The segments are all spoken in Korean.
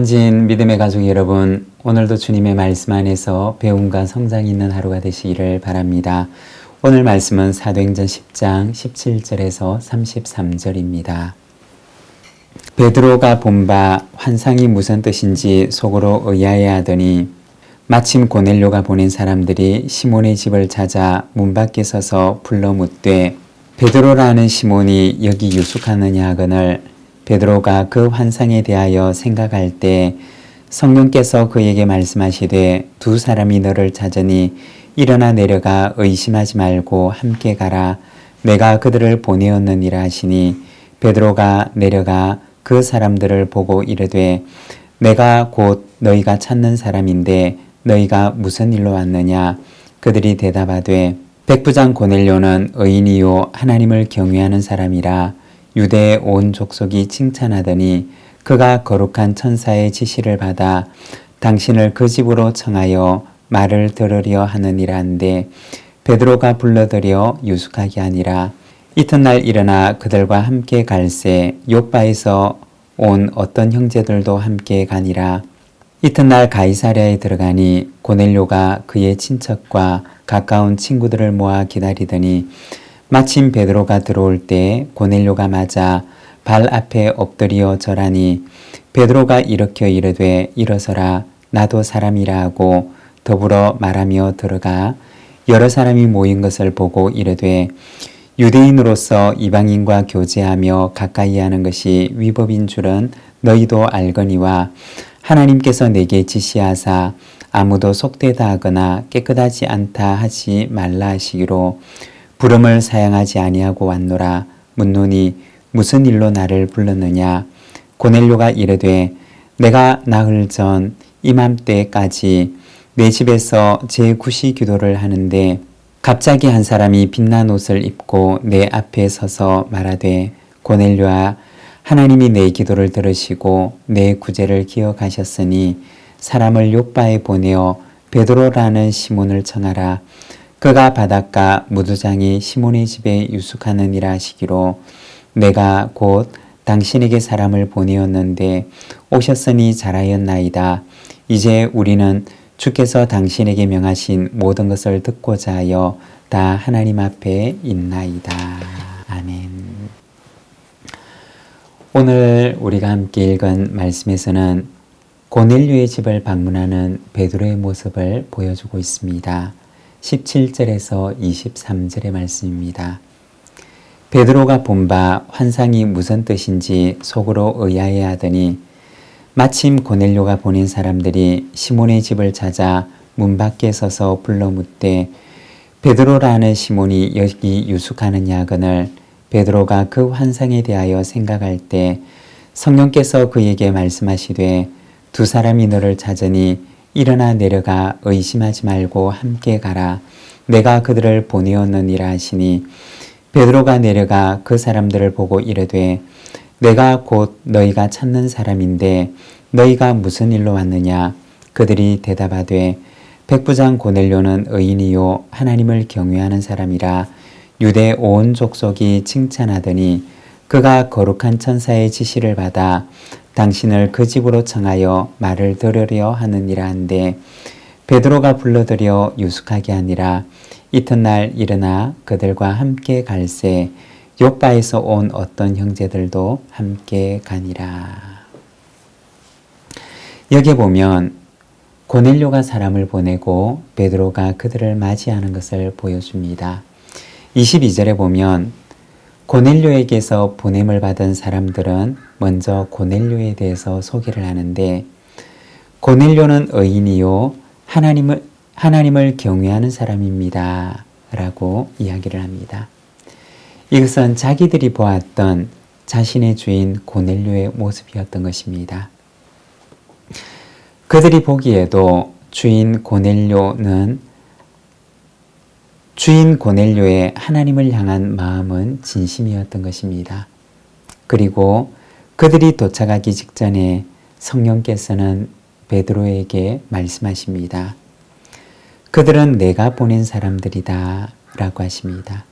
진 믿음의 가족 여러분, 오늘도 주님의 말씀 안에서 배움과 성장이 있는 하루가 되시기를 바랍니다. 오늘 말씀은 사도행전 10장 17절에서 33절입니다. 베드로가 본 바 환상이 무슨 뜻인지 속으로 의아해하더니 마침 고넬료가 보낸 사람들이 시몬의 집을 찾아 문 밖에 서서 불러 묻되 베드로라는 시몬이 여기 유숙하느냐 하거늘 베드로가 그 환상에 대하여 생각할 때 성령께서 그에게 말씀하시되 두 사람이 너를 찾으니 일어나 내려가 의심하지 말고 함께 가라. 내가 그들을 보내었느니라 하시니 베드로가 내려가 그 사람들을 보고 이르되 내가 곧 너희가 찾는 사람인데 너희가 무슨 일로 왔느냐. 그들이 대답하되 백부장 고넬료는 의인이요 하나님을 경외하는 사람이라. 유대의 온 족속이 칭찬하더니 그가 거룩한 천사의 지시를 받아 당신을 그 집으로 청하여 말을 들으려 하느니라 한데 베드로가 불러들여 유숙하게 하니라. 이튿날 일어나 그들과 함께 갈새 욥바에서 온 어떤 형제들도 함께 가니라. 이튿날 가이사랴에 들어가니 고넬료가 그의 친척과 가까운 친구들을 모아 기다리더니 마침 베드로가 들어올 때 고넬료가 맞아 발 앞에 엎드려 절하니 베드로가 일으켜 이르되 일어서라 나도 사람이라 하고 더불어 말하며 들어가 여러 사람이 모인 것을 보고 이르되 유대인으로서 이방인과 교제하며 가까이 하는 것이 위법인 줄은 너희도 알거니와 하나님께서 내게 지시하사 아무도 속되다 하거나 깨끗하지 않다 하지 말라 하시기로 부름을 사양하지 아니하고 왔노라. 묻노니 무슨 일로 나를 불렀느냐. 고넬료가 이르되 내가 나흘 전 이맘때까지 내 집에서 제9시 기도를 하는데 갑자기 한 사람이 빛난 옷을 입고 내 앞에 서서 말하되 고넬료아 하나님이 내 기도를 들으시고 내 구제를 기억하셨으니 사람을 욥바에 보내어 베드로라는 시몬을 청하라. 그가 바닷가 무두장이 시몬의 집에 유숙하느니라 하시기로 내가 곧 당신에게 사람을 보내었는데 오셨으니 잘하였나이다. 이제 우리는 주께서 당신에게 명하신 모든 것을 듣고자 하여 다 하나님 앞에 있나이다. 아멘. 오늘 우리가 함께 읽은 말씀에서는 고넬료의 집을 방문하는 베드로의 모습을 보여주고 있습니다. 17절에서 23절의 말씀입니다. 베드로가 본 바 환상이 무슨 뜻인지 속으로 의아해하더니 마침 고넬료가 보낸 사람들이 시몬의 집을 찾아 문 밖에 서서 불러 묻되 베드로라는 시몬이 여기 유숙하느냐 하거늘 베드로가 그 환상에 대하여 생각할 때 성령께서 그에게 말씀하시되 두 사람이 너를 찾으니 일어나 내려가 의심하지 말고 함께 가라. 내가 그들을 보내었느니라 하시니 베드로가 내려가 그 사람들을 보고 이르되 내가 곧 너희가 찾는 사람인데 너희가 무슨 일로 왔느냐. 그들이 대답하되 백부장 고넬료는 의인이요 하나님을 경외하는 사람이라. 유대 온 족속이 칭찬하더니 그가 거룩한 천사의 지시를 받아 당신을 그 집으로 청하여 말을 들으려 하느니라 한데 베드로가 불러들여 유숙하게 하니라. 이튿날 일어나 그들과 함께 갈새 욥바에서 온 어떤 형제들도 함께 가니라. 여기 보면 고넬료가 사람을 보내고 베드로가 그들을 맞이하는 것을 보여줍니다. 22절에 보면 고넬료에게서 보냄을 받은 사람들은 먼저 고넬료에 대해서 소개를 하는데 고넬료는 의인이요 하나님을 경외하는 사람입니다 라고 이야기를 합니다. 이것은 자기들이 보았던 자신의 주인 고넬료의 모습이었던 것입니다. 그들이 보기에도 주인 고넬료의 하나님을 향한 마음은 진심이었던 것입니다. 그리고 그들이 도착하기 직전에 성령께서는 베드로에게 말씀하십니다. 그들은 내가 보낸 사람들이다 라고 하십니다.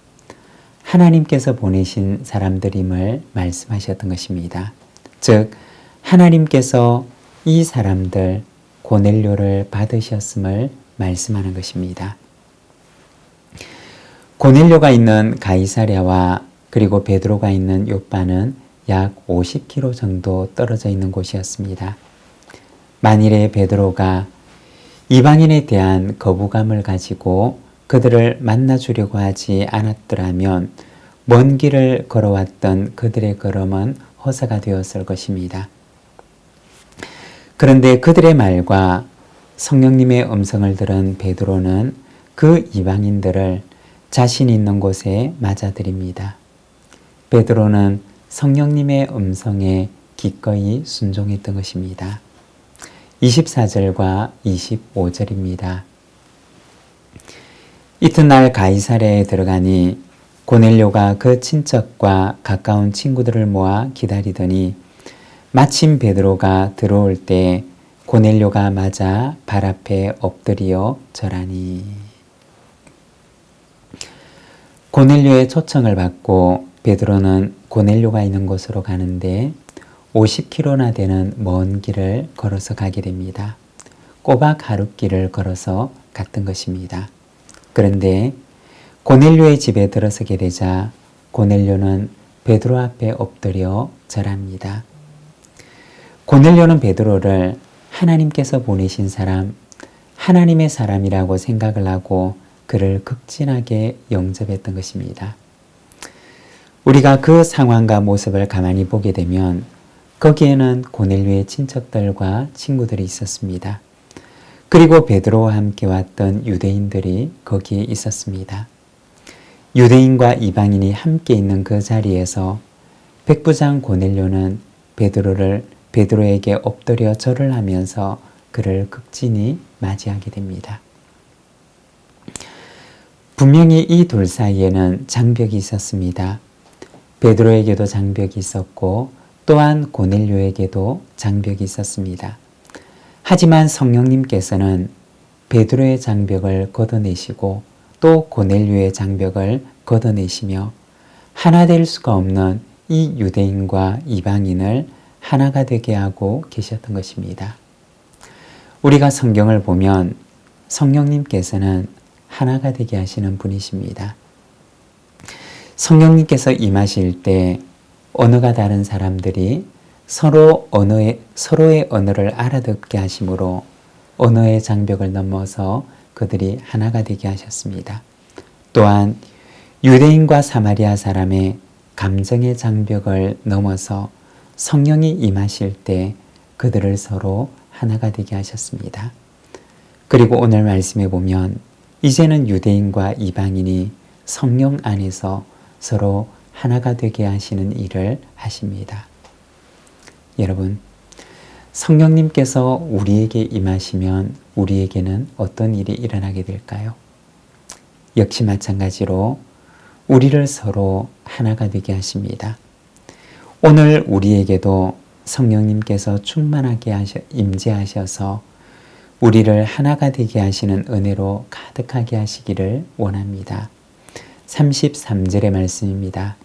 하나님께서 보내신 사람들임을 말씀하셨던 것입니다. 즉 하나님께서 이 사람들 고넬료를 받으셨음을 말씀하는 것입니다. 고넬료가 있는 가이사랴와 그리고 베드로가 있는 요빠는 약 50km 정도 떨어져 있는 곳이었습니다. 만일에 베드로가 이방인에 대한 거부감을 가지고 그들을 만나주려고 하지 않았더라면 먼 길을 걸어왔던 그들의 걸음은 허사가 되었을 것입니다. 그런데 그들의 말과 성령님의 음성을 들은 베드로는 그 이방인들을 자신 있는 곳에 맞아들입니다. 베드로는 성령님의 음성에 기꺼이 순종했던 것입니다. 24절과 25절입니다. 이튿날 가이사랴에 들어가니 고넬료가 그 친척과 가까운 친구들을 모아 기다리더니 마침 베드로가 들어올 때 고넬료가 맞아 발 앞에 엎드려 절하니. 고넬료의 초청을 받고 베드로는 고넬료가 있는 곳으로 가는데 50km나 되는 먼 길을 걸어서 가게 됩니다. 꼬박 하룻길을 걸어서 갔던 것입니다. 그런데 고넬료의 집에 들어서게 되자 고넬료는 베드로 앞에 엎드려 절합니다. 고넬료는 베드로를 하나님께서 보내신 사람, 하나님의 사람이라고 생각을 하고 그를 극진하게 영접했던 것입니다. 우리가 그 상황과 모습을 가만히 보게 되면 거기에는 고넬료의 친척들과 친구들이 있었습니다. 그리고 베드로와 함께 왔던 유대인들이 거기에 있었습니다. 유대인과 이방인이 함께 있는 그 자리에서 백부장 고넬료는 베드로에게 엎드려 절을 하면서 그를 극진히 맞이하게 됩니다. 분명히 이 둘 사이에는 장벽이 있었습니다. 베드로에게도 장벽이 있었고 또한 고넬료에게도 장벽이 있었습니다. 하지만 성령님께서는 베드로의 장벽을 걷어내시고 또 고넬료의 장벽을 걷어내시며 하나 될 수가 없는 이 유대인과 이방인을 하나가 되게 하고 계셨던 것입니다. 우리가 성경을 보면 성령님께서는 하나가 되게 하시는 분이십니다. 성령님께서 임하실 때 언어가 다른 사람들이 서로의 언어를 알아듣게 하심으로 언어의 장벽을 넘어서 그들이 하나가 되게 하셨습니다. 또한 유대인과 사마리아 사람의 감정의 장벽을 넘어서 성령이 임하실 때 그들을 서로 하나가 되게 하셨습니다. 그리고 오늘 말씀에 보면 이제는 유대인과 이방인이 성령 안에서 서로 하나가 되게 하시는 일을 하십니다. 여러분, 성령님께서 우리에게 임하시면 우리에게는 어떤 일이 일어나게 될까요? 역시 마찬가지로 우리를 서로 하나가 되게 하십니다. 오늘 우리에게도 성령님께서 충만하게 임재하셔서 우리를 하나가 되게 하시는 은혜로 가득하게 하시기를 원합니다. 33절의 말씀입니다.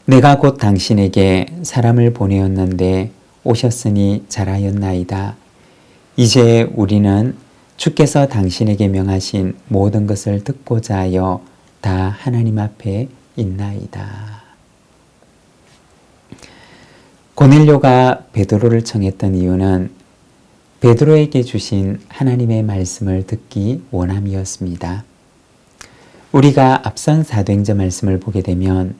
내가 곧 당신에게 사람을 보내었는데 오셨으니 잘하였나이다. 이제 우리는 주께서 당신에게 명하신 모든 것을 듣고자 하여 다 하나님 앞에 있나이다. 고넬료가 베드로를 청했던 이유는 베드로에게 주신 하나님의 말씀을 듣기 원함이었습니다. 우리가 앞선 사도행전 말씀을 보게 되면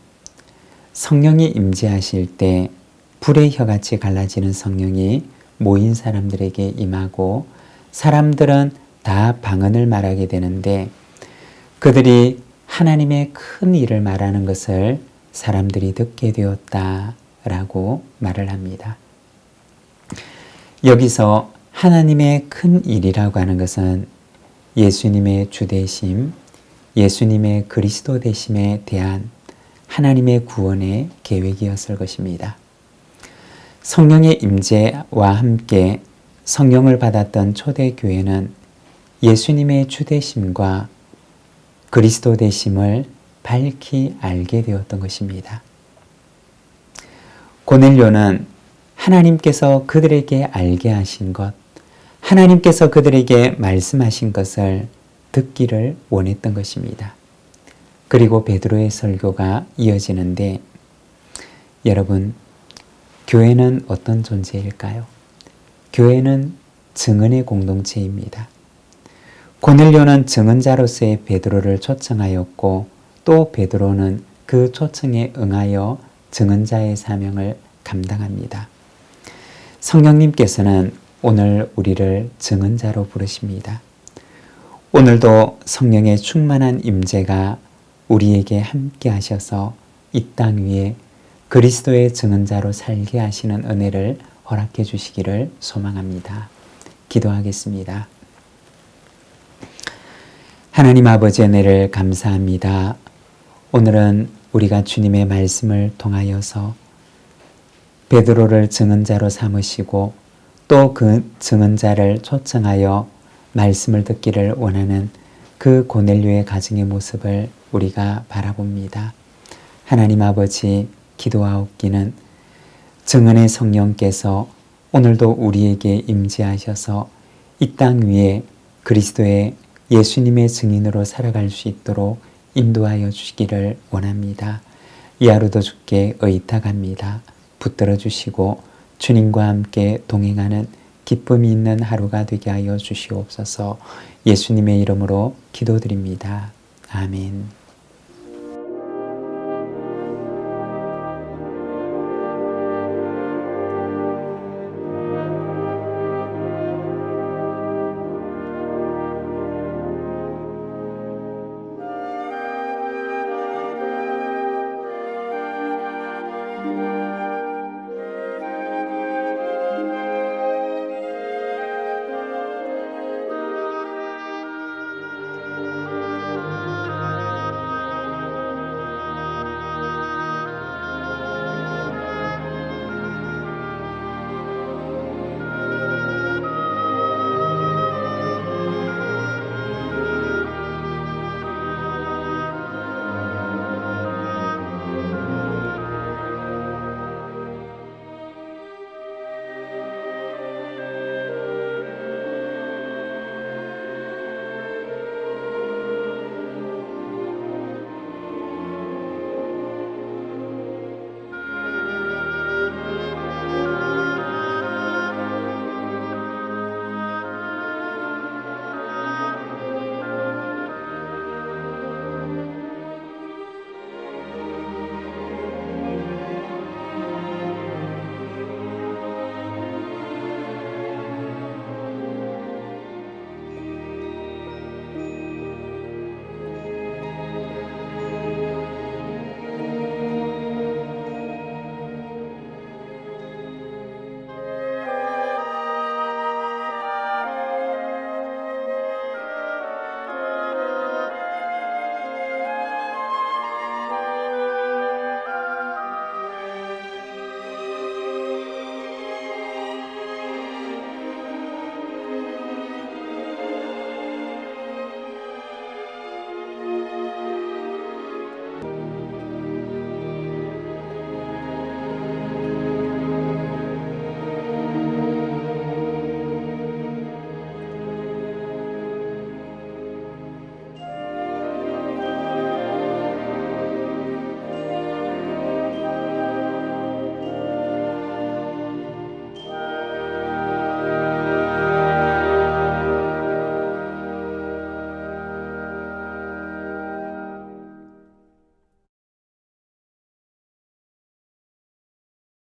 성령이 임재하실 때 불의 혀같이 갈라지는 성령이 모인 사람들에게 임하고 사람들은 다 방언을 말하게 되는데 그들이 하나님의 큰 일을 말하는 것을 사람들이 듣게 되었다라고 말을 합니다. 여기서 하나님의 큰 일이라고 하는 것은 예수님의 주되심, 예수님의 그리스도 되심에 대한 하나님의 구원의 계획이었을 것입니다. 성령의 임재와 함께 성령을 받았던 초대교회는 예수님의 주되심과 그리스도 되심을 밝히 알게 되었던 것입니다. 고넬료는 하나님께서 그들에게 알게 하신 것, 하나님께서 그들에게 말씀하신 것을 듣기를 원했던 것입니다. 그리고 베드로의 설교가 이어지는데, 여러분, 교회는 어떤 존재일까요? 교회는 증언의 공동체입니다. 고넬료는 증언자로서의 베드로를 초청하였고, 또 베드로는 그 초청에 응하여 증언자의 사명을 감당합니다. 성령님께서는 오늘 우리를 증언자로 부르십니다. 오늘도 성령의 충만한 임재가 우리에게 함께 하셔서 이 땅 위에 그리스도의 증언자로 살게 하시는 은혜를 허락해 주시기를 소망합니다. 기도하겠습니다. 하나님 아버지 은혜를 감사합니다. 오늘은 우리가 주님의 말씀을 통하여서 베드로를 증언자로 삼으시고 또 그 증언자를 초청하여 말씀을 듣기를 원하는 그 고넬료의 가정의 모습을 우리가 바라봅니다. 하나님 아버지, 기도하옵기는 증언의 성령께서 오늘도 우리에게 임재하셔서 이 땅 위에 그리스도의 예수님의 증인으로 살아갈 수 있도록 인도하여 주시기를 원합니다. 이 하루도 주께 의탁합니다. 붙들어 주시고 주님과 함께 동행하는 기쁨이 있는 하루가 되게 하여 주시옵소서. 예수님의 이름으로 기도드립니다. 아멘.